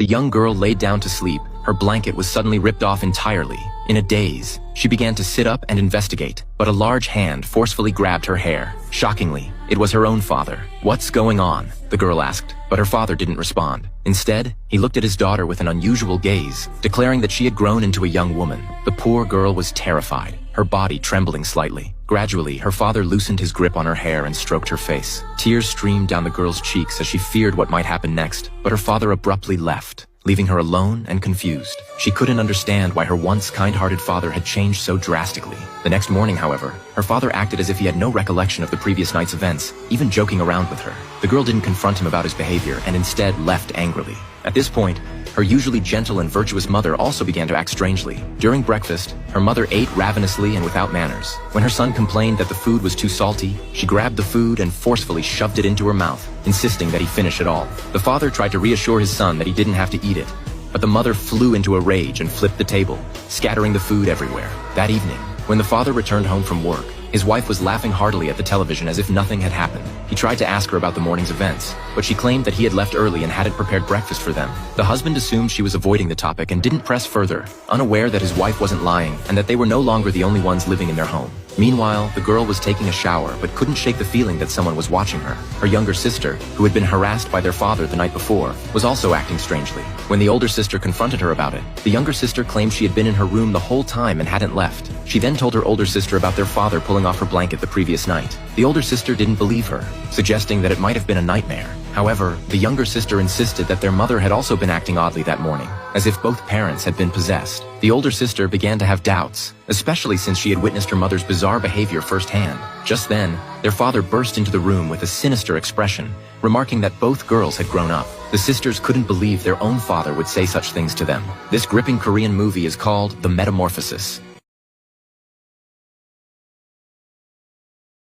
The young girl laid down to sleep. Her blanket was suddenly ripped off entirely. In a daze, she began to sit up and investigate, but a large hand forcefully grabbed her hair. Shockingly, it was her own father. "What's going on?" the girl asked, but her father didn't respond. Instead, he looked at his daughter with an unusual gaze, declaring that she had grown into a young woman. The poor girl was terrified, her body trembling slightly. Gradually, her father loosened his grip on her hair and stroked her face. Tears streamed down the girl's cheeks as she feared what might happen next, but her father abruptly left, leaving her alone and confused. She couldn't understand why her once kind-hearted father had changed so drastically. The next morning, however, her father acted as if he had no recollection of the previous night's events, even joking around with her. The girl didn't confront him about his behavior and instead left angrily. At this point, her usually gentle and virtuous mother also began to act strangely. During breakfast, her mother ate ravenously and without manners. When her son complained that the food was too salty, she grabbed the food and forcefully shoved it into her mouth, insisting that he finish it all. The father tried to reassure his son that he didn't have to eat it, but the mother flew into a rage and flipped the table, scattering the food everywhere. That evening, when the father returned home from work, his wife was laughing heartily at the television as if nothing had happened. He tried to ask her about the morning's events, but she claimed that he had left early and hadn't prepared breakfast for them. The husband assumed she was avoiding the topic and didn't press further, unaware that his wife wasn't lying and that they were no longer the only ones living in their home. Meanwhile, the girl was taking a shower but couldn't shake the feeling that someone was watching her. Her younger sister, who had been harassed by their father the night before, was also acting strangely. When the older sister confronted her about it, the younger sister claimed she had been in her room the whole time and hadn't left. She then told her older sister about their father pulling off her blanket the previous night. The older sister didn't believe her, suggesting that it might have been a nightmare. However, the younger sister insisted that their mother had also been acting oddly that morning, as if both parents had been possessed. The older sister began to have doubts, especially since she had witnessed her mother's bizarre behavior firsthand. Just then, their father burst into the room with a sinister expression, remarking that both girls had grown up. The sisters couldn't believe their own father would say such things to them. This gripping Korean movie is called The Metamorphosis.